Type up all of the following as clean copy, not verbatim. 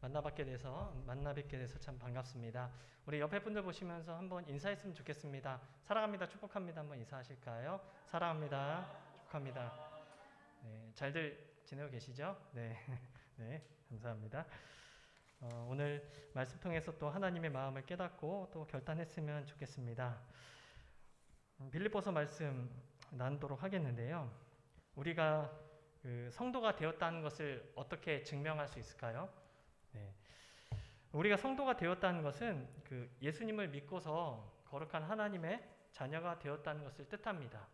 만나 뵙게 돼서 참 반갑습니다. 우리 옆에 분들 보시면서 한번 인사했으면 좋겠습니다. 사랑합니다. 축복합니다. 한번 인사하실까요? 사랑합니다. 축복합니다. 네, 잘들 지내고 계시죠? 네, 네, 감사합니다. 오늘 말씀 통해서 또 하나님의 마음을 깨닫고 또 결단했으면 좋겠습니다. 빌립보서 말씀 나누도록 하겠는데요. 우리가 성도가 되었다는 것을 어떻게 증명할 수 있을까요? 네. 우리가 성도가 되었다는 것은 예수님을 믿고서 거룩한 하나님의 자녀가 되었다는 것을 뜻합니다.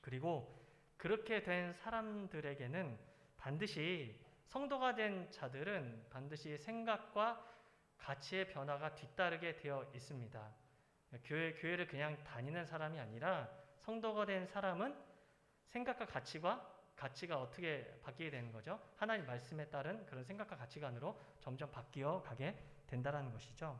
그리고 그렇게 된 사람들에게는 반드시 성도가 된 자들은 반드시 생각과 가치의 변화가 뒤따르게 되어 있습니다. 교회를 그냥 다니는 사람이 아니라 성도가 된 사람은 생각과 가치가 어떻게 바뀌게 되는 거죠? 하나님 말씀에 따른 그런 생각과 가치관으로 점점 바뀌어 가게 된다는 것이죠.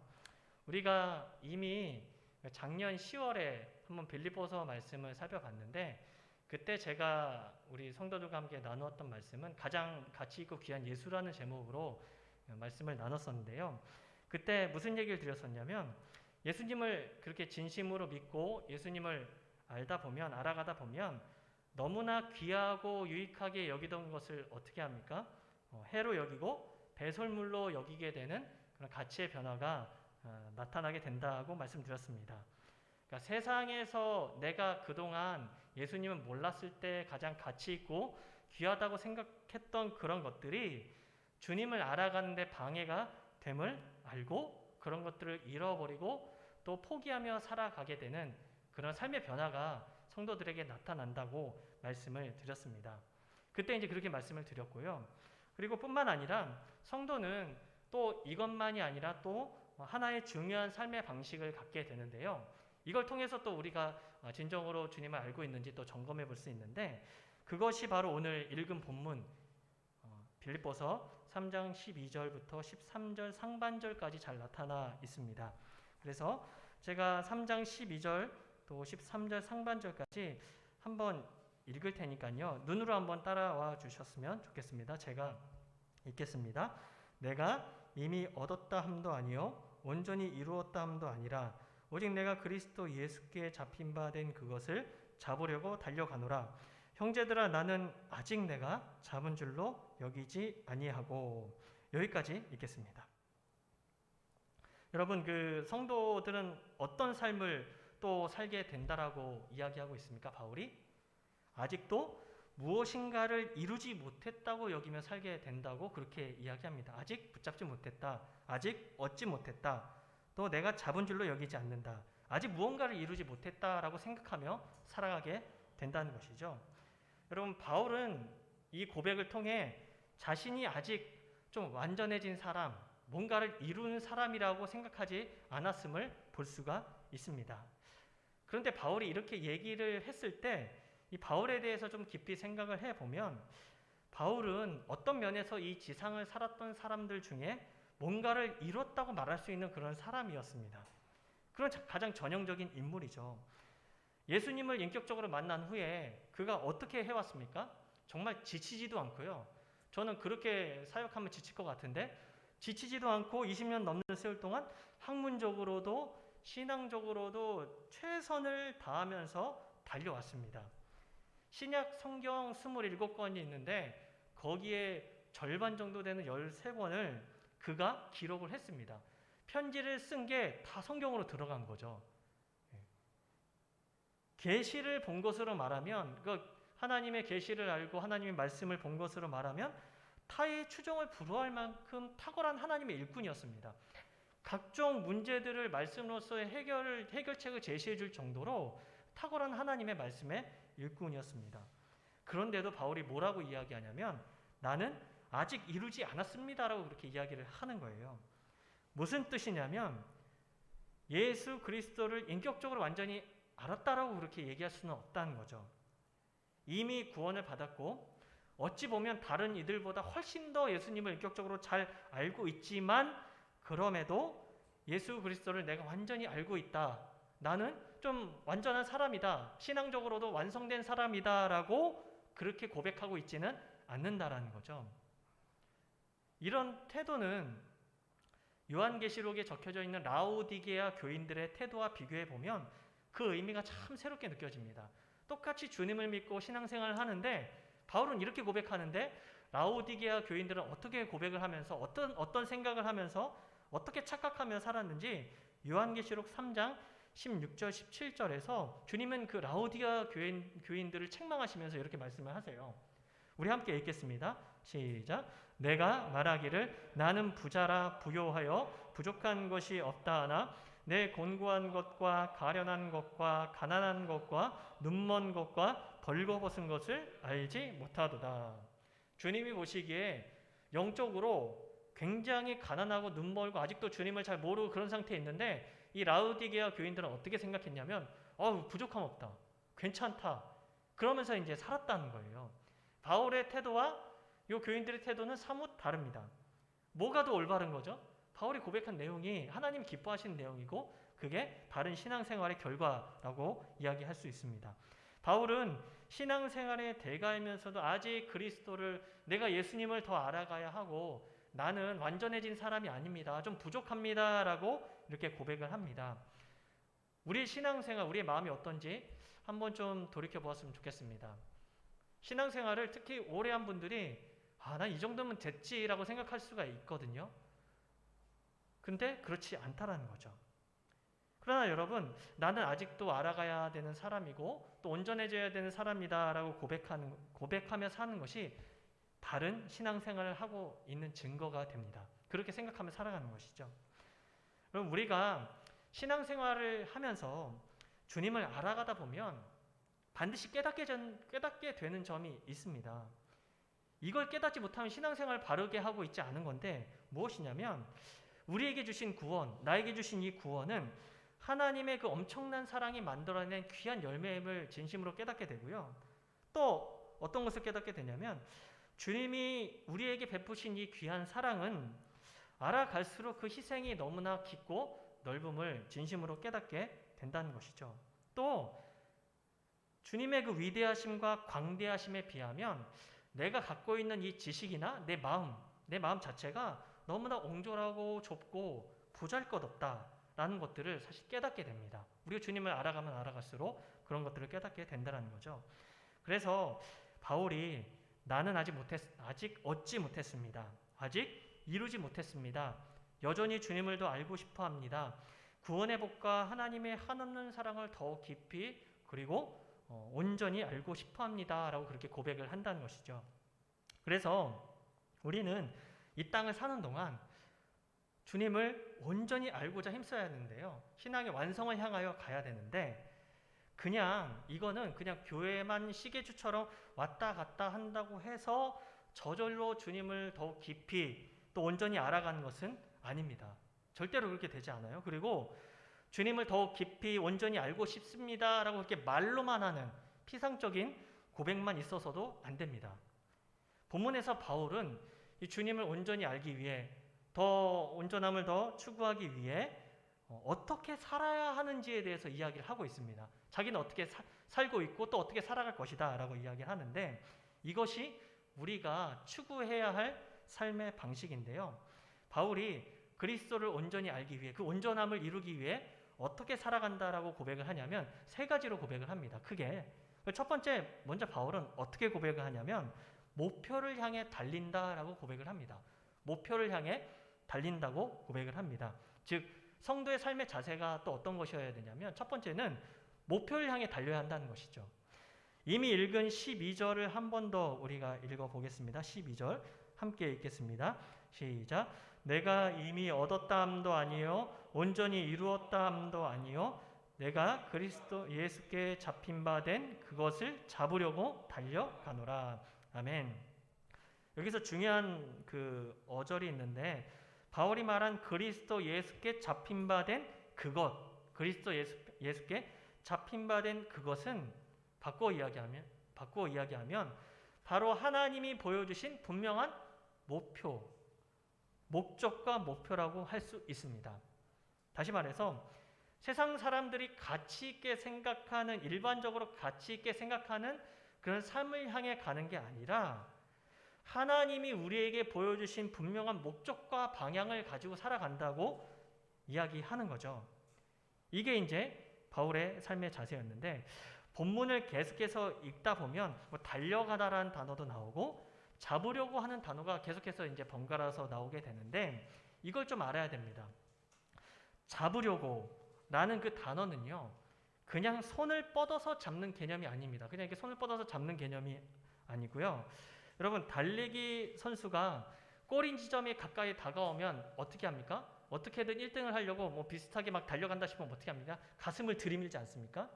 우리가 이미 작년 10월에 한번 빌립보서 말씀을 살펴봤는데 그때 제가 우리 성도들과 함께 나누었던 말씀은 가장 가치 있고 귀한 예수라는 제목으로 말씀을 나눴었는데요. 그때 무슨 얘기를 드렸었냐면 예수님을 그렇게 진심으로 믿고 예수님을 알아가다 보면 너무나 귀하고 유익하게 여기던 것을 어떻게 합니까? 해로 여기고 배설물로 여기게 되는 그런 가치의 변화가 나타나게 된다고 말씀드렸습니다. 그러니까 세상에서 내가 그동안 예수님을 몰랐을 때 가장 가치 있고 귀하다고 생각했던 그런 것들이 주님을 알아가는 데 방해가 됨을 알고 그런 것들을 잃어버리고 또 포기하며 살아가게 되는 그런 삶의 변화가 성도들에게 나타난다고 말씀을 드렸습니다. 그때 이제 그렇게 말씀을 드렸고요. 그리고 뿐만 아니라 성도는 또 이것만이 아니라 또 하나의 중요한 삶의 방식을 갖게 되는데요. 이걸 통해서 또 우리가 진정으로 주님을 알고 있는지 또 점검해 볼 수 있는데 그것이 바로 오늘 읽은 본문 빌립보서 3장 12절부터 13절 상반절까지 잘 나타나 있습니다. 그래서 제가 3장 12절 또 13절 상반절까지 한번 읽을 테니까요. 눈으로 한번 따라와 주셨으면 좋겠습니다. 제가 읽겠습니다. 내가 이미 얻었다 함도 아니요 온전히 이루었다 함도 아니라 오직 내가 그리스도 예수께 잡힌 바 된 그것을 잡으려고 달려가노라. 형제들아 나는 아직 내가 잡은 줄로 여기지 아니하고. 여기까지 읽겠습니다. 여러분 성도들은 어떤 삶을 또 살게 된다라고 이야기하고 있습니까? 바울이 아직도 무엇인가를 이루지 못했다고 여기며 살게 된다고 그렇게 이야기합니다. 아직 붙잡지 못했다. 아직 얻지 못했다. 또 내가 잡은 줄로 여기지 않는다. 아직 무언가를 이루지 못했다라고 생각하며 살아가게 된다는 것이죠. 여러분 바울은 이 고백을 통해 자신이 아직 좀 완전해진 사람, 뭔가를 이룬 사람이라고 생각하지 않았음을 볼 수가 있습니다. 그런데 바울이 이렇게 얘기를 했을 때 이 바울에 대해서 좀 깊이 생각을 해보면 바울은 어떤 면에서 이 지상을 살았던 사람들 중에 뭔가를 이뤘다고 말할 수 있는 그런 사람이었습니다. 그런 가장 전형적인 인물이죠. 예수님을 인격적으로 만난 후에 그가 어떻게 해왔습니까? 정말 지치지도 않고요. 저는 그렇게 사역하면 지칠 것 같은데 지치지도 않고 20년 넘는 세월 동안 학문적으로도 신앙적으로도 최선을 다하면서 달려왔습니다. 신약 성경 27권이 있는데 거기에 절반 정도 되는 13권을 그가 기록을 했습니다. 편지를 쓴 게 다 성경으로 들어간 거죠. 계시를 본 것으로 말하면 하나님의 계시를 알고 하나님의 말씀을 본 것으로 말하면 타의 추종을 불허할 만큼 탁월한 하나님의 일꾼이었습니다. 각종 문제들을 말씀으로서의 해결책을 제시해 줄 정도로 탁월한 하나님의 말씀의 일꾼이었습니다. 그런데도 바울이 뭐라고 이야기하냐면 나는 아직 이루지 않았습니다라고 그렇게 이야기를 하는 거예요. 무슨 뜻이냐면 예수 그리스도를 인격적으로 완전히 알았다라고 그렇게 얘기할 수는 없다는 거죠. 이미 구원을 받았고 어찌 보면 다른 이들보다 훨씬 더 예수님을 인격적으로 잘 알고 있지만 그럼에도 예수 그리스도를 내가 완전히 알고 있다. 나는 좀 완전한 사람이다. 신앙적으로도 완성된 사람이다 라고 그렇게 고백하고 있지는 않는다라는 거죠. 이런 태도는 요한계시록에 적혀져 있는 라오디게아 교인들의 태도와 비교해 보면 그 의미가 참 새롭게 느껴집니다. 똑같이 주님을 믿고 신앙생활을 하는데 바울은 이렇게 고백하는데 라오디게아 교인들은 어떻게 고백을 하면서 어떤 생각을 하면서 어떻게 착각하며 살았는지 요한계시록 3장 16절 17절에서 주님은 그 라오디게아 교인들을 책망하시면서 이렇게 말씀을 하세요. 우리 함께 읽겠습니다. 시작. 내가 말하기를 나는 부자라 부요하여 부족한 것이 없다 하나 내 곤고한 것과 가련한 것과 가난한 것과 눈먼 것과 벌거벗은 것을 알지 못하도다. 주님이 보시기에 영적으로 굉장히 가난하고 눈멀고 아직도 주님을 잘 모르고 그런 상태에 있는데 이 라우디게아 교인들은 어떻게 생각했냐면 부족함 없다. 괜찮다. 그러면서 이제 살았다는 거예요. 바울의 태도와 이 교인들의 태도는 사뭇 다릅니다. 뭐가 더 올바른 거죠? 바울이 고백한 내용이 하나님 기뻐하시는 내용이고 그게 바른 신앙생활의 결과라고 이야기할 수 있습니다. 바울은 신앙생활의 대가이면서도 아직 그리스도를 내가 예수님을 더 알아가야 하고 나는 완전해진 사람이 아닙니다. 좀 부족합니다. 라고 이렇게 고백을 합니다. 우리의 신앙생활, 우리의 마음이 어떤지 한번 좀 돌이켜보았으면 좋겠습니다. 신앙생활을 특히 오래 한 분들이 난 이 정도면 됐지라고 생각할 수가 있거든요. 근데 그렇지 않다라는 거죠. 그러나 여러분, 나는 아직도 알아가야 되는 사람이고 또 온전해져야 되는 사람이다 라고 고백하며 사는 것이 바른 신앙생활을 하고 있는 증거가 됩니다. 그렇게 생각하며 살아가는 것이죠. 그럼 우리가 신앙생활을 하면서 주님을 알아가다 보면 반드시 깨닫게 되는 점이 있습니다. 이걸 깨닫지 못하면 신앙생활을 바르게 하고 있지 않은 건데 무엇이냐면 우리에게 주신 구원, 나에게 주신 이 구원은 하나님의 그 엄청난 사랑이 만들어낸 귀한 열매임을 진심으로 깨닫게 되고요. 또 어떤 것을 깨닫게 되냐면 주님이 우리에게 베푸신 이 귀한 사랑은 알아갈수록 그 희생이 너무나 깊고 넓음을 진심으로 깨닫게 된다는 것이죠. 또 주님의 그 위대하심과 광대하심에 비하면 내가 갖고 있는 이 지식이나 내 마음 자체가 너무나 옹졸하고 좁고 보잘것없다라는 것들을 사실 깨닫게 됩니다. 우리가 주님을 알아가면 알아갈수록 그런 것들을 깨닫게 된다는 거죠. 그래서 바울이 나는 아직 얻지 못했습니다. 아직 이루지 못했습니다. 여전히 주님을 더 알고 싶어 합니다. 구원의 복과 하나님의 한없는 사랑을 더 깊이 그리고 온전히 알고 싶어 합니다. 라고 그렇게 고백을 한다는 것이죠. 그래서 우리는 이 땅을 사는 동안 주님을 온전히 알고자 힘써야 하는데요. 신앙의 완성을 향하여 가야 되는데 이거는 그냥 교회만 시계추처럼 왔다 갔다 한다고 해서 저절로 주님을 더욱 깊이 또 온전히 알아가는 것은 아닙니다. 절대로 그렇게 되지 않아요. 그리고 주님을 더욱 깊이 온전히 알고 싶습니다 라고 이렇게 말로만 하는 피상적인 고백만 있어서도 안 됩니다. 본문에서 바울은 이 주님을 온전히 알기 위해 더 온전함을 더 추구하기 위해 어떻게 살아야 하는지에 대해서 이야기를 하고 있습니다. 자기는 어떻게 살고 있고 또 어떻게 살아갈 것이다 라고 이야기를 하는데 이것이 우리가 추구해야 할 삶의 방식인데요. 바울이 그리스도를 온전히 알기 위해 그 온전함을 이루기 위해 어떻게 살아간다라고 고백을 하냐면 세 가지로 고백을 합니다. 크게. 첫 번째, 먼저 바울은 어떻게 고백을 하냐면 목표를 향해 달린다라고 고백을 합니다. 목표를 향해 달린다고 고백을 합니다. 즉 성도의 삶의 자세가 또 어떤 것이어야 되냐면 첫 번째는 목표를 향해 달려야 한다는 것이죠. 이미 읽은 12절을 한 번 더 우리가 읽어보겠습니다. 12절 함께 읽겠습니다. 시작. 내가 이미 얻었다 함도 아니요 온전히 이루었다 함도 아니요 내가 그리스도 예수께 잡힌 바 된 그것을 잡으려고 달려가노라. 아멘. 여기서 중요한 그 어절이 있는데 바울이 말한 그리스도 예수께 잡힌 바 된 그것, 그리스도 예수께 잡힌 바 된 그것은 바꿔 이야기하면 바로 하나님이 보여주신 분명한 목적과 목표라고 할 수 있습니다. 다시 말해서 세상 사람들이 일반적으로 가치 있게 생각하는 그런 삶을 향해 가는 게 아니라 하나님이 우리에게 보여주신 분명한 목적과 방향을 가지고 살아간다고 이야기하는 거죠. 이게 이제 바울의 삶의 자세였는데, 본문을 계속해서 읽다 보면 뭐 달려가다라는 단어도 나오고 잡으려고 하는 단어가 계속해서 이제 번갈아서 나오게 되는데, 이걸 좀 알아야 됩니다. 잡으려고라는 그 단어는요, 그냥 손을 뻗어서 잡는 개념이 아닙니다. 그냥 이렇게 손을 뻗어서 잡는 개념이 아니고요. 여러분, 달리기 선수가 골인 지점에 가까이 다가오면 어떻게 합니까? 어떻게든 1등을 하려고 뭐 비슷하게 막 달려간다 싶으면 어떻게 합니까? 가슴을 들이밀지 않습니까?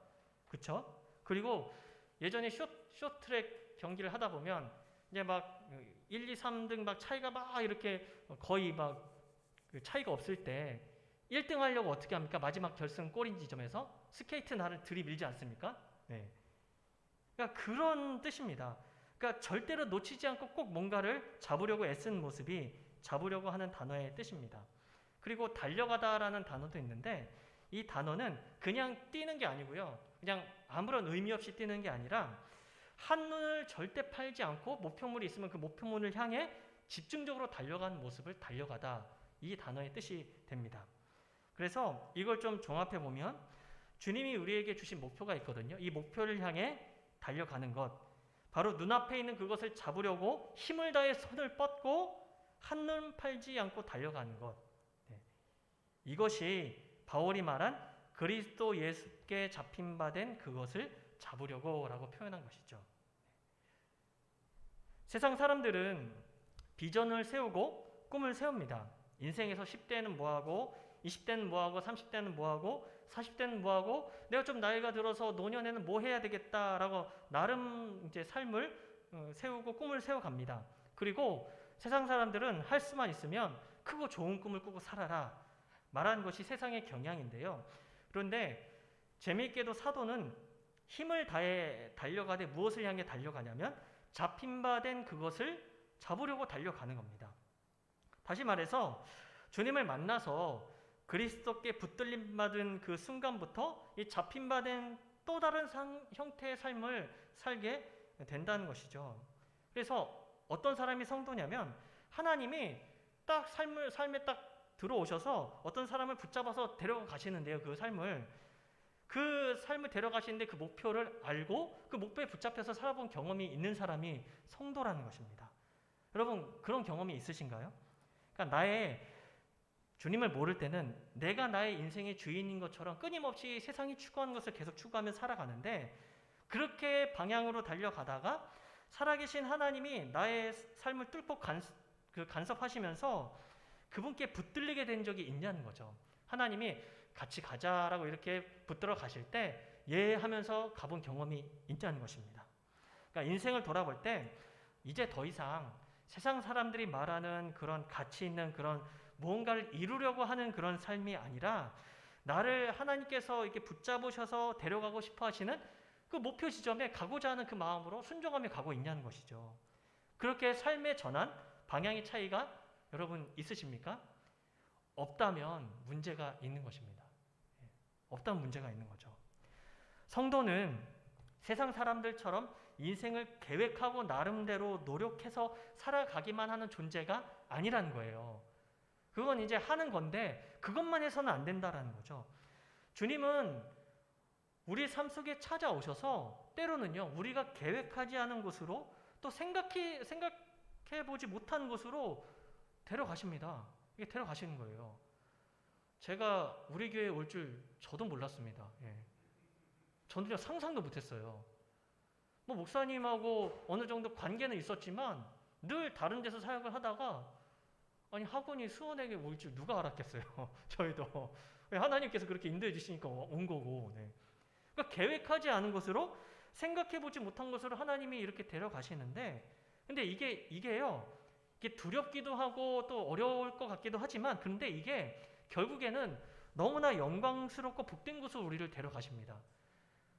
그쵸? 그리고 예전에 쇼트트랙 경기를 하다 보면 이제 막 1, 2, 3등 막 차이가 막 이렇게 거의 막 차이가 없을 때 1등 하려고 어떻게 합니까? 마지막 결승 골인 지점에서 스케이트 나를 들이밀지 않습니까? 네. 그러니까 그런 뜻입니다. 그러니까 절대로 놓치지 않고 꼭 뭔가를 잡으려고 애쓰는 모습이 잡으려고 하는 단어의 뜻입니다. 그리고 달려가다라는 단어도 있는데, 이 단어는 그냥 뛰는 게 아니고요. 그냥 아무런 의미 없이 뛰는 게 아니라 한눈을 절대 팔지 않고 목표물이 있으면 그 목표물을 향해 집중적으로 달려가는 모습을 달려가다, 이 단어의 뜻이 됩니다. 그래서 이걸 좀 종합해 보면 주님이 우리에게 주신 목표가 있거든요. 이 목표를 향해 달려가는 것, 바로 눈앞에 있는 그것을 잡으려고 힘을 다해 손을 뻗고 한눈 팔지 않고 달려가는 것, 이것이 바울이 말한 그리스도 예수께 잡힌 바 된 그것을 잡으려고 라고 표현한 것이죠. 세상 사람들은 비전을 세우고 꿈을 세웁니다. 인생에서 10대는 뭐하고, 20대는 뭐하고, 30대는 뭐하고, 40대는 뭐하고, 내가 좀 나이가 들어서 노년에는 뭐 해야 되겠다라고 나름 이제 삶을 세우고 꿈을 세워갑니다. 그리고 세상 사람들은 할 수만 있으면 크고 좋은 꿈을 꾸고 살아라 말하는 것이 세상의 경향인데요. 그런데 재미있게도 사도는 힘을 다해 달려가되 무엇을 향해 달려가냐면 잡힌 바 된 그것을 잡으려고 달려가는 겁니다. 다시 말해서 주님을 만나서 그리스도께 붙들림 받은 그 순간부터 이 잡힌 바 된 또 다른 형태의 삶을 살게 된다는 것이죠. 그래서 어떤 사람이 성도냐면 하나님이 딱 삶에 딱 들어오셔서 어떤 사람을 붙잡아서 데려가시는데요. 그 삶을 데려가시는데 그 목표를 알고 그 목표에 붙잡혀서 살아본 경험이 있는 사람이 성도라는 것입니다. 여러분, 그런 경험이 있으신가요? 그러니까 나의 주님을 모를 때는 내가 나의 인생의 주인인 것처럼 끊임없이 세상이 추구하는 것을 계속 추구하며 살아가는데, 그렇게 방향으로 달려가다가 살아계신 하나님이 나의 삶을 뚫고 간섭하시면서 그분께 붙들리게 된 적이 있냐는 거죠. 하나님이 같이 가자라고 이렇게 붙들어 가실 때 예 하면서 가본 경험이 있다는 것입니다. 그러니까 인생을 돌아볼 때 이제 더 이상 세상 사람들이 말하는 그런 가치 있는 그런 무언가를 이루려고 하는 그런 삶이 아니라 나를 하나님께서 이렇게 붙잡으셔서 데려가고 싶어 하시는 그 목표 지점에 가고자 하는 그 마음으로 순종하며 가고 있냐는 것이죠. 그렇게 삶의 전환, 방향의 차이가 여러분 있으십니까? 없다면 문제가 있는 것입니다. 없다면 문제가 있는 거죠. 성도는 세상 사람들처럼 인생을 계획하고 나름대로 노력해서 살아가기만 하는 존재가 아니라는 거예요. 그건 이제 하는 건데 그것만 해서는 안 된다라는 거죠. 주님은 우리 삶 속에 찾아오셔서 때로는요, 우리가 계획하지 않은 곳으로 또 생각해보지 못한 곳으로 데려가십니다. 이게 데려가시는 거예요. 제가 우리 교회에 올 줄 저도 몰랐습니다. 저는 상상도 못했어요. 뭐 목사님하고 어느 정도 관계는 있었지만 늘 다른 데서 사역을 하다가 아니 학원이 수원에게 올 줄 누가 알았겠어요. 저희도 하나님께서 그렇게 인도해 주시니까 온 거고. 그러니까 계획하지 않은 곳으로, 생각해보지 못한 곳으로 하나님이 이렇게 데려가시는데, 근데 이게요, 이게 두렵기도 하고 또 어려울 것 같기도 하지만, 근데 이게 결국에는 너무나 영광스럽고 복된 곳으로 우리를 데려가십니다.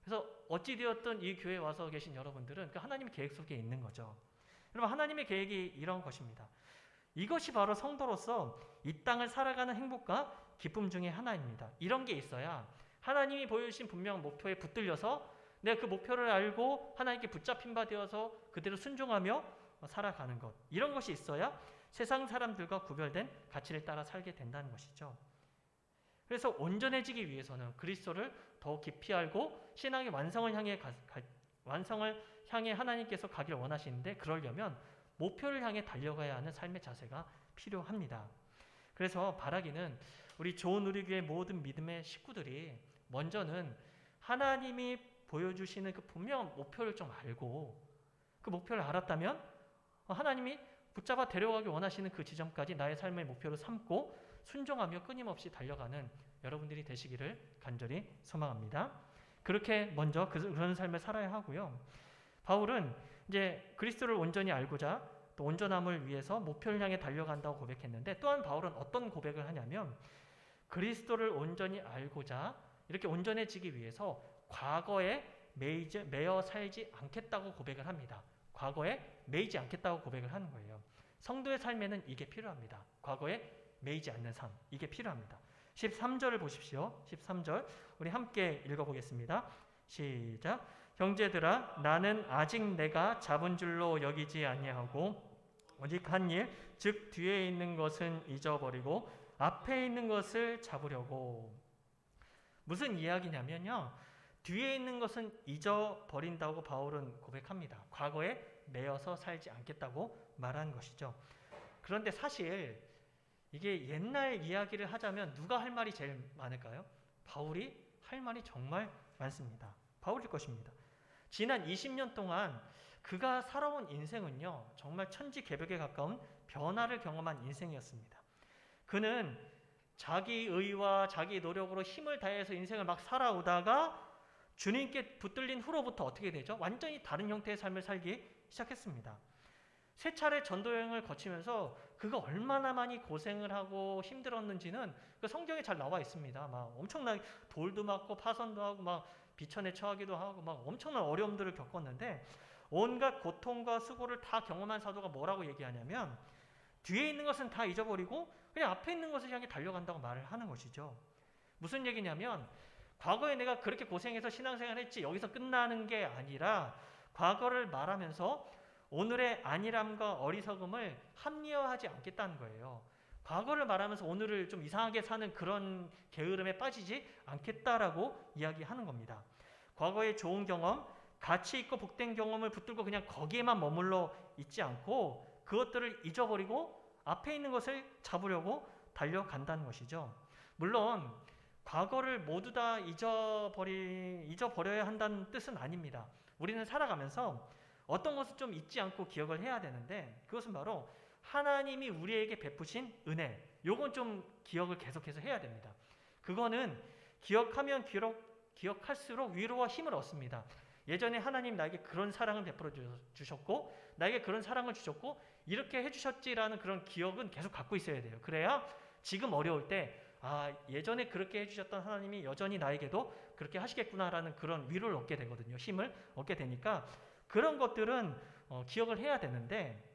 그래서 어찌되었든 이 교회에 와서 계신 여러분들은 그 하나님의 계획 속에 있는 거죠. 여러분, 하나님의 계획이 이런 것입니다. 이것이 바로 성도로서 이 땅을 살아가는 행복과 기쁨 중에 하나입니다. 이런 게 있어야 하나님이 보여주신 분명한 목표에 붙들려서 내가 그 목표를 알고 하나님께 붙잡힌 바 되어서 그대로 순종하며 살아가는 것, 이런 것이 있어야 세상 사람들과 구별된 가치를 따라 살게 된다는 것이죠. 그래서 온전해지기 위해서는 그리스도를 더 깊이 알고 신앙의 완성을 향해 하나님께서 가길 원하시는데, 그러려면 목표를 향해 달려가야 하는 삶의 자세가 필요합니다. 그래서 바라기는 우리 좋은 우리교회 모든 믿음의 식구들이 먼저는 하나님이 보여주시는 그 분명한 목표를 좀 알고, 그 목표를 알았다면 하나님이 붙잡아 데려가기 원하시는 그 지점까지 나의 삶의 목표로 삼고 순종하며 끊임없이 달려가는 여러분들이 되시기를 간절히 소망합니다. 그렇게 먼저 그런 삶을 살아야 하고요. 바울은 이제 그리스도를 온전히 알고자 또 온전함을 위해서 목표를 향해 달려간다고 고백했는데, 또한 바울은 어떤 고백을 하냐면 그리스도를 온전히 알고자 이렇게 온전해지기 위해서 과거에 매여 살지 않겠다고 고백을 합니다. 과거에 매이지 않겠다고 고백을 하는 거예요. 성도의 삶에는 이게 필요합니다. 과거에 매이지 않는 삶, 이게 필요합니다. 13절을 보십시오. 13절 우리 함께 읽어보겠습니다. 시작. 형제들아, 나는 아직 내가 잡은 줄로 여기지 아니하고 오직 한 일, 즉 뒤에 있는 것은 잊어버리고 앞에 있는 것을 잡으려고. 무슨 이야기냐면요, 뒤에 있는 것은 잊어버린다고 바울은 고백합니다. 과거에 매여서 살지 않겠다고 말한 것이죠. 그런데 사실 이게 옛날 이야기를 하자면 누가 할 말이 제일 많을까요? 바울이 할 말이 정말 많습니다. 바울일 것입니다. 지난 20년 동안 그가 살아온 인생은요, 정말 천지개벽에 가까운 변화를 경험한 인생이었습니다. 그는 자기 의와 자기 노력으로 힘을 다해서 인생을 막 살아오다가 주님께 붙들린 후로부터 어떻게 되죠? 완전히 다른 형태의 삶을 살기 시작했습니다. 세 차례 전도여행을 거치면서 그가 얼마나 많이 고생을 하고 힘들었는지는 그 성경에 잘 나와 있습니다. 막 엄청나게 돌도 맞고 파선도 하고 막 비천에 처하기도 하고 막 엄청난 어려움들을 겪었는데, 온갖 고통과 수고를 다 경험한 사도가 뭐라고 얘기하냐면 뒤에 있는 것은 다 잊어버리고 그냥 앞에 있는 것을 향해 달려간다고 말을 하는 것이죠. 무슨 얘기냐면 과거에 내가 그렇게 고생해서 신앙생활을 했지 여기서 끝나는 게 아니라 과거를 말하면서 오늘의 안일함과 어리석음을 합리화하지 않겠다는 거예요. 과거를 말하면서 오늘을 좀 이상하게 사는 그런 게으름에 빠지지 않겠다라고 이야기하는 겁니다. 과거의 좋은 경험, 가치 있고 복된 경험을 붙들고 그냥 거기에만 머물러 있지 않고 그것들을 잊어버리고 앞에 있는 것을 잡으려고 달려간다는 것이죠. 물론 과거를 모두 다 잊어버려야 한다는 뜻은 아닙니다. 우리는 살아가면서 어떤 것을 좀 잊지 않고 기억을 해야 되는데, 그것은 바로 하나님이 우리에게 베푸신 은혜, 요건 좀 기억을 계속해서 해야 됩니다. 그거는 기억하면 기억할수록 위로와 힘을 얻습니다. 예전에 하나님 나에게 그런 사랑을 베풀어 주셨고 나에게 그런 사랑을 주셨고 이렇게 해주셨지라는 그런 기억은 계속 갖고 있어야 돼요. 그래야 지금 어려울 때 예전에 그렇게 해주셨던 하나님이 여전히 나에게도 그렇게 하시겠구나라는 그런 위로를 얻게 되거든요. 힘을 얻게 되니까 그런 것들은 기억을 해야 되는데,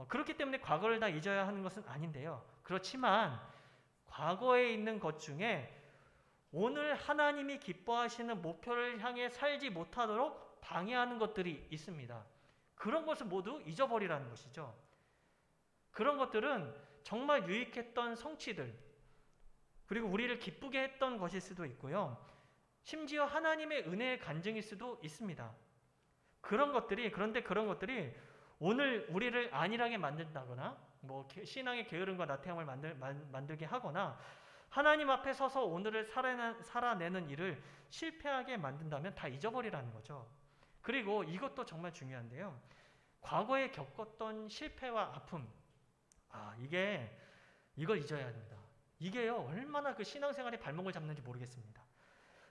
그렇기 때문에 과거를 다 잊어야 하는 것은 아닌데요. 그렇지만 과거에 있는 것 중에 오늘 하나님이 기뻐하시는 목표를 향해 살지 못하도록 방해하는 것들이 있습니다. 그런 것을 모두 잊어버리라는 것이죠. 그런 것들은 정말 유익했던 성취들, 그리고 우리를 기쁘게 했던 것일 수도 있고요. 심지어 하나님의 은혜의 간증일 수도 있습니다. 그런데 그런 것들이 오늘 우리를 안일하게 만든다거나 뭐 신앙의 게으름과 나태함을 만들게 하거나 하나님 앞에 서서 오늘을 살아내는 일을 실패하게 만든다면 다 잊어버리라는 거죠. 그리고 이것도 정말 중요한데요. 과거에 겪었던 실패와 아픔, 이걸 잊어야 합니다. 이게요, 얼마나 그 신앙생활의 발목을 잡는지 모르겠습니다.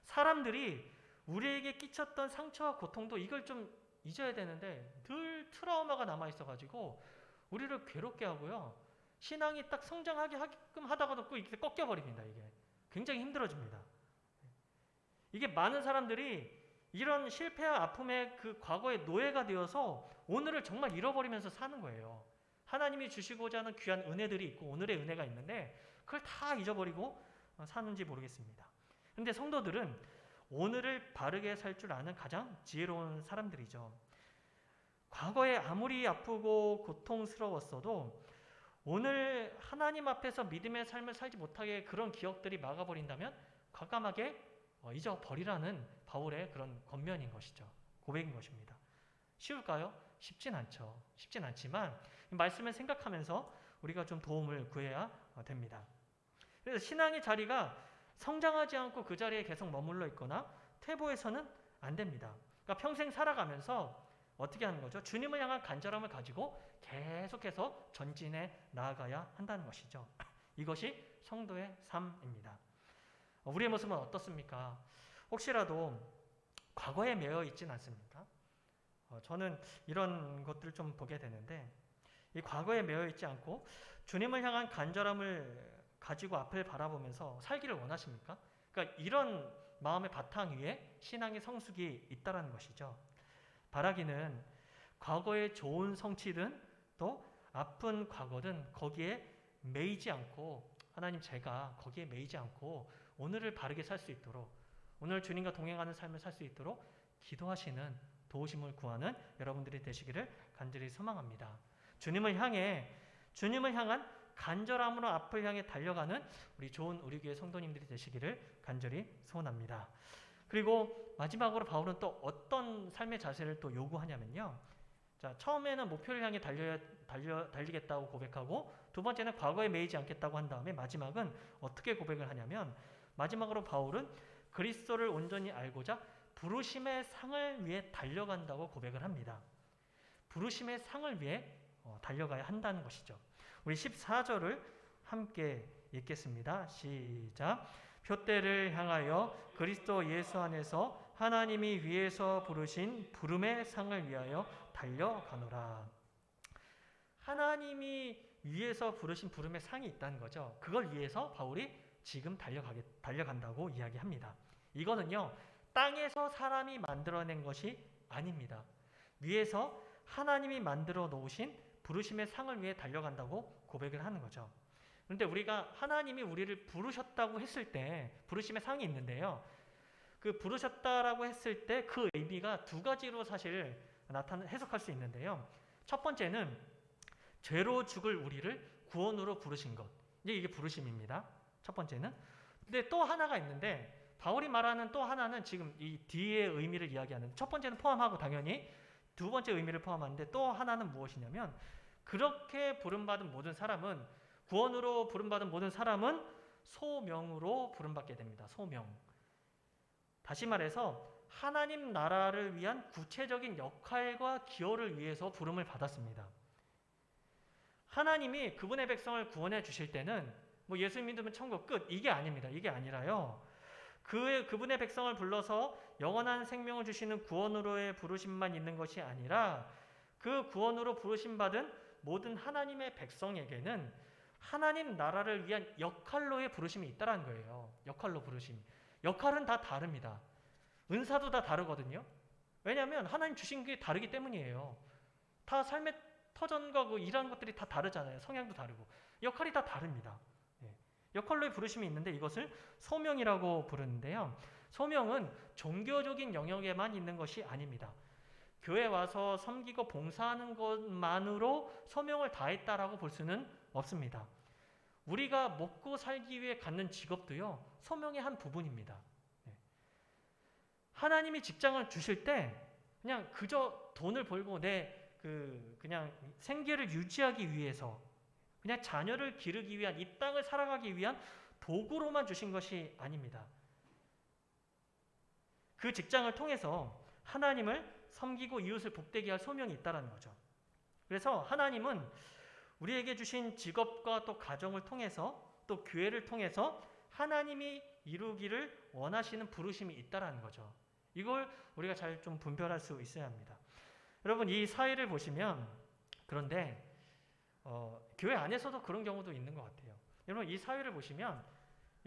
사람들이 우리에게 끼쳤던 상처와 고통도 이걸 좀 잊어야 되는데 늘 트라우마가 남아있어가지고 우리를 괴롭게 하고요. 신앙이 딱 성장하게끔 하다가도 또 이렇게 꺾여버립니다. 이게 굉장히 힘들어집니다. 이게 많은 사람들이 이런 실패와 아픔의 그 과거의 노예가 되어서 오늘을 정말 잃어버리면서 사는 거예요. 하나님이 주시고자 하는 귀한 은혜들이 있고 오늘의 은혜가 있는데 그걸 다 잊어버리고 사는지 모르겠습니다. 그런데 성도들은 오늘을 바르게 살 줄 아는 가장 지혜로운 사람들이죠. 과거에 아무리 아프고 고통스러웠어도 오늘 하나님 앞에서 믿음의 삶을 살지 못하게 그런 기억들이 막아버린다면 과감하게 잊어버리라는 바울의 그런 권면인 것이죠. 고백인 것입니다. 쉬울까요? 쉽진 않죠. 쉽진 않지만 이 말씀을 생각하면서 우리가 좀 도움을 구해야 됩니다. 그래서 신앙의 자리가 성장하지 않고 그 자리에 계속 머물러 있거나 퇴보해서는 안 됩니다. 그러니까 평생 살아가면서 어떻게 하는 거죠? 주님을 향한 간절함을 가지고 계속해서 전진해 나아가야 한다는 것이죠. 이것이 성도의 삶입니다. 우리의 모습은 어떻습니까? 혹시라도 과거에 매여 있진 않습니까? 저는 이런 것들을 좀 보게 되는데 이 과거에 매여 있지 않고 주님을 향한 간절함을 가지고 앞을 바라보면서 살기를 원하십니까? 그러니까 이런 마음의 바탕 위에 신앙의 성숙이 있다는 것이죠. 바라기는 과거의 좋은 성취든 또 아픈 과거든 거기에 매이지 않고 하나님 제가 거기에 매이지 않고 오늘을 바르게 살 수 있도록 오늘 주님과 동행하는 삶을 살 수 있도록 기도하시는 도우심을 구하는 여러분들이 되시기를 간절히 소망합니다. 주님을 향한 간절함으로 앞을 향해 달려가는 우리 교회 성도님들이 되시기를 간절히 소원합니다. 그리고 마지막으로 바울은 또 어떤 삶의 자세를 또 요구하냐면요. 자, 처음에는 목표를 향해 달리겠다고 고백하고 두 번째는 과거에 매이지 않겠다고 한 다음에 마지막은 어떻게 고백을 하냐면 마지막으로 바울은 그리스도를 온전히 알고자 부르심의 상을 위해 달려간다고 고백을 합니다. 부르심의 상을 위해 달려가야 한다는 것이죠. 우리 14절을 함께 읽겠습니다. 시작. 표대를 향하여 그리스도 예수 안에서 하나님이 위에서 부르신 부름의 상을 위하여 달려가노라. 하나님이 위에서 부르신 부름의 상이 있다는 거죠. 그걸 위해서 바울이 지금 달려간다고 이야기합니다. 이거는요, 땅에서 사람이 만들어낸 것이 아닙니다. 위에서 하나님이 만들어 놓으신 부르심의 상을 위해 달려간다고 고백을 하는 거죠. 그런데 우리가 하나님이 우리를 부르셨다고 했을 때 부르심의 상이 있는데요. 그 부르셨다라고 했을 때 그 의미가 두 가지로 사실 해석할 수 있는데요. 첫 번째는 죄로 죽을 우리를 구원으로 부르신 것. 이게 부르심입니다. 첫 번째는. 근데 또 하나가 있는데 바울이 말하는 또 하나는 지금 이 뒤의 의미를 이야기하는 첫 번째는 포함하고 당연히 두 번째 의미를 포함하는데 또 하나는 무엇이냐면 그렇게 부름받은 모든 사람은 구원으로 부름받은 모든 사람은 소명으로 부름받게 됩니다. 소명. 다시 말해서 하나님 나라를 위한 구체적인 역할과 기여를 위해서 부름을 받았습니다. 하나님이 그분의 백성을 구원해 주실 때는 뭐 예수 믿으면 천국 끝 이게 아닙니다. 이게 아니라요. 그분의 백성을 불러서 영원한 생명을 주시는 구원으로의 부르심만 있는 것이 아니라 그 구원으로 부르심 받은 모든 하나님의 백성에게는 하나님 나라를 위한 역할로의 부르심이 있다는 거예요. 역할로 부르심. 역할은 다 다릅니다. 은사도 다 다르거든요. 왜냐하면 하나님 주신 게 다르기 때문이에요. 다 삶의 터전과 그 일하는 것들이 다 다르잖아요. 성향도 다르고. 역할이 다 다릅니다. 역할로의 부르심이 있는데 이것을 소명이라고 부르는데요. 소명은 종교적인 영역에만 있는 것이 아닙니다. 교회 와서 섬기고 봉사하는 것만으로 소명을 다했다라고 볼 수는 없습니다. 우리가 먹고 살기 위해 갖는 직업도요. 소명의 한 부분입니다. 하나님이 직장을 주실 때 그냥 그저 돈을 벌고 그냥 생계를 유지하기 위해서 그냥 자녀를 기르기 위한 이 땅을 살아가기 위한 도구로만 주신 것이 아닙니다. 그 직장을 통해서 하나님을 섬기고 이웃을 복되게 할 소명이 있다는 거죠. 그래서 하나님은 우리에게 주신 직업과 또 가정을 통해서 또 교회를 통해서 하나님이 이루기를 원하시는 부르심이 있다는 거죠. 이걸 우리가 잘 좀 분별할 수 있어야 합니다. 여러분 이 사회를 보시면 그런데 교회 안에서도 그런 경우도 있는 것 같아요. 여러분 이 사회를 보시면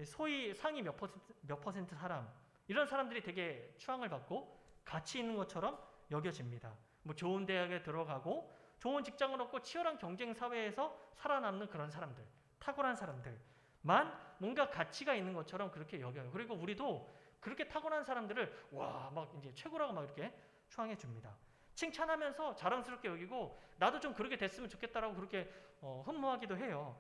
소위 상위 몇 퍼센트 사람 이런 사람들이 되게 추앙을 받고 가치 있는 것처럼 여겨집니다. 뭐 좋은 대학에 들어가고 좋은 직장을 얻고 치열한 경쟁 사회에서 살아남는 그런 사람들, 탁월한 사람들만 뭔가 가치가 있는 것처럼 그렇게 여겨요. 그리고 우리도 그렇게 탁월한 사람들을 와 막 이제 최고라고 막 이렇게 추앙해 줍니다. 칭찬하면서 자랑스럽게 여기고 나도 좀 그렇게 됐으면 좋겠다라고 그렇게 흠모하기도 해요.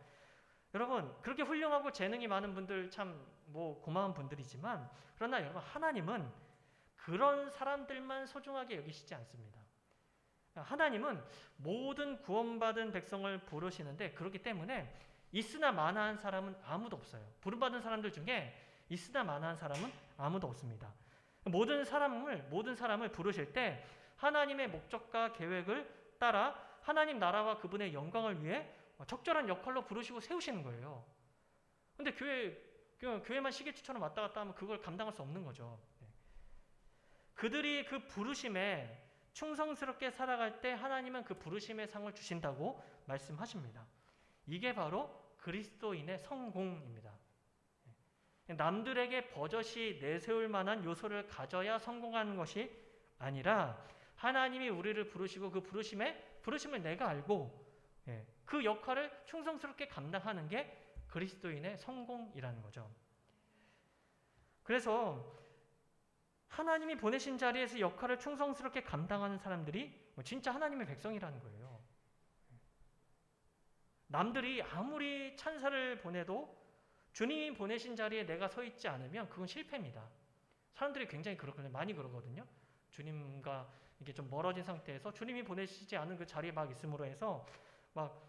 여러분, 그렇게 훌륭하고 재능이 많은 분들 참 뭐 고마운 분들이지만, 그러나 여러분, 하나님은 그런 사람들만 소중하게 여기시지 않습니다. 하나님은 모든 구원받은 백성을 부르시는데, 그렇기 때문에 있으나 마나한 사람은 아무도 없어요. 부름받은 사람들 중에 있으나 마나한 사람은 아무도 없습니다. 모든 사람을 부르실 때 하나님의 목적과 계획을 따라 하나님 나라와 그분의 영광을 위해 적절한 역할로 부르시고 세우시는 거예요. 근데 교회만 시계추처럼 왔다 갔다 하면 그걸 감당할 수 없는 거죠. 그들이 그 부르심에 충성스럽게 살아갈 때 하나님은 그 부르심의 상을 주신다고 말씀하십니다. 이게 바로 그리스도인의 성공입니다. 남들에게 버젓이 내세울 만한 요소를 가져야 성공하는 것이 아니라, 하나님이 우리를 부르시고 그 부르심을 내가 알고 그 역할을 충성스럽게 감당하는 게 그리스도인의 성공이라는 거죠. 그래서 하나님이 보내신 자리에서 역할을 충성스럽게 감당하는 사람들이 진짜 하나님의 백성이라는 거예요. 남들이 아무리 찬사를 보내도 주님이 보내신 자리에 내가 서 있지 않으면 그건 실패입니다. 사람들이 굉장히 그렇거든요. 많이 그러거든요. 주님과 이게 좀 멀어진 상태에서 주님이 보내시지 않은 그 자리에 막 있음으로 해서 막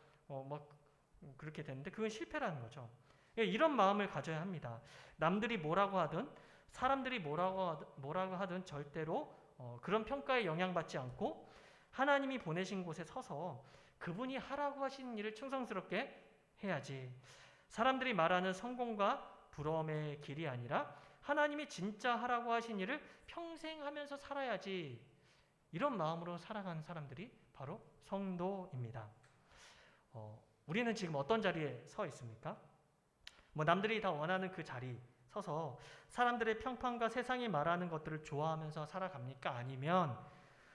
그렇게 되는데 그건 실패라는 거죠. 이런 마음을 가져야 합니다. 남들이 뭐라고 하든 사람들이 뭐라고 하든 절대로 그런 평가에 영향받지 않고 하나님이 보내신 곳에 서서 그분이 하라고 하신 일을 충성스럽게 해야지, 사람들이 말하는 성공과 부러움의 길이 아니라 하나님이 진짜 하라고 하신 일을 평생 하면서 살아야지, 이런 마음으로 살아가는 사람들이 바로 성도입니다. 우리는 지금 어떤 자리에 서 있습니까? 남들이 다 원하는 그 자리 서서 사람들의 평판과 세상이 말하는 것들을 좋아하면서 살아갑니까? 아니면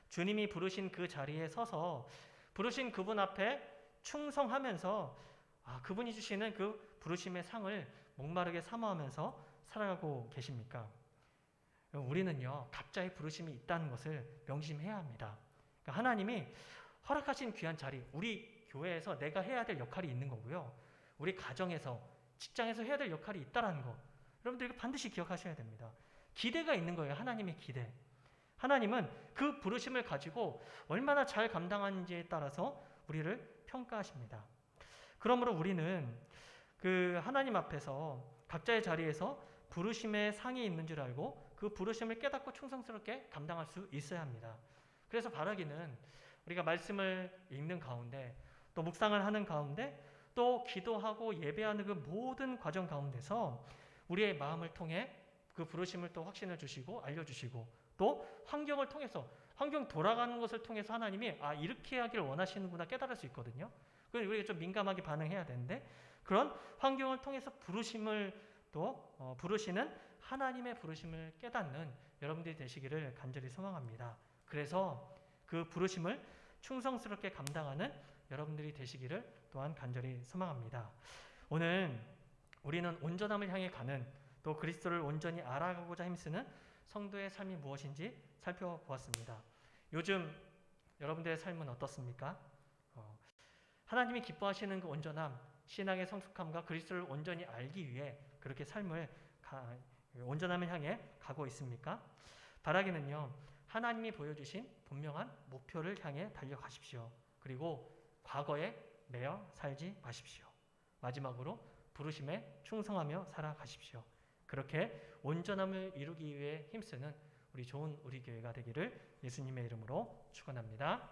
주님이 부르신 그 자리에 서서 부르신 그분 앞에 충성하면서 그분이 주시는 그 부르심의 상을 목마르게 사모하면서 살아가고 계십니까? 우리는요, 각자의 부르심이 있다는 것을 명심해야 합니다. 그러니까 하나님이 허락하신 귀한 자리, 우리 교회에서 내가 해야 될 역할이 있는 거고요. 우리 가정에서, 직장에서 해야 될 역할이 있다는 거. 여러분들 이거 반드시 기억하셔야 됩니다. 기대가 있는 거예요. 하나님의 기대. 하나님은 그 부르심을 가지고 얼마나 잘 감당하는지에 따라서 우리를 평가하십니다. 그러므로 우리는 그 하나님 앞에서 각자의 자리에서 부르심의 상이 있는 줄 알고 그 부르심을 깨닫고 충성스럽게 감당할 수 있어야 합니다. 그래서 바라기는 우리가 말씀을 읽는 가운데, 또 묵상을 하는 가운데, 또 기도하고 예배하는 그 모든 과정 가운데서 우리의 마음을 통해 그 부르심을 또 확신을 주시고 알려주시고, 또 환경을 통해서, 환경 돌아가는 것을 통해서 하나님이 이렇게 하기를 원하시는구나 깨달을 수 있거든요. 그래서 우리가 좀 민감하게 반응해야 되는데, 그런 환경을 통해서 부르심을 또 부르시는 하나님의 부르심을 깨닫는 여러분들이 되시기를 간절히 소망합니다. 그래서 그 부르심을 충성스럽게 감당하는 여러분들이 되시기를 또한 간절히 소망합니다. 오늘 우리는 온전함을 향해 가는, 또 그리스도를 온전히 알아가고자 힘쓰는 성도의 삶이 무엇인지 살펴보았습니다. 요즘 여러분들의 삶은 어떻습니까? 하나님이 기뻐하시는 그 온전함, 신앙의 성숙함과 그리스도를 온전히 알기 위해 그렇게 삶을 온전함을 향해 가고 있습니까? 바라기는요, 하나님이 보여주신 분명한 목표를 향해 달려가십시오. 그리고 과거에 매여 살지 마십시오. 마지막으로 부르심에 충성하며 살아가십시오. 그렇게 온전함을 이루기 위해 힘쓰는 우리 좋은 우리 교회가 되기를 예수님의 이름으로 축원합니다.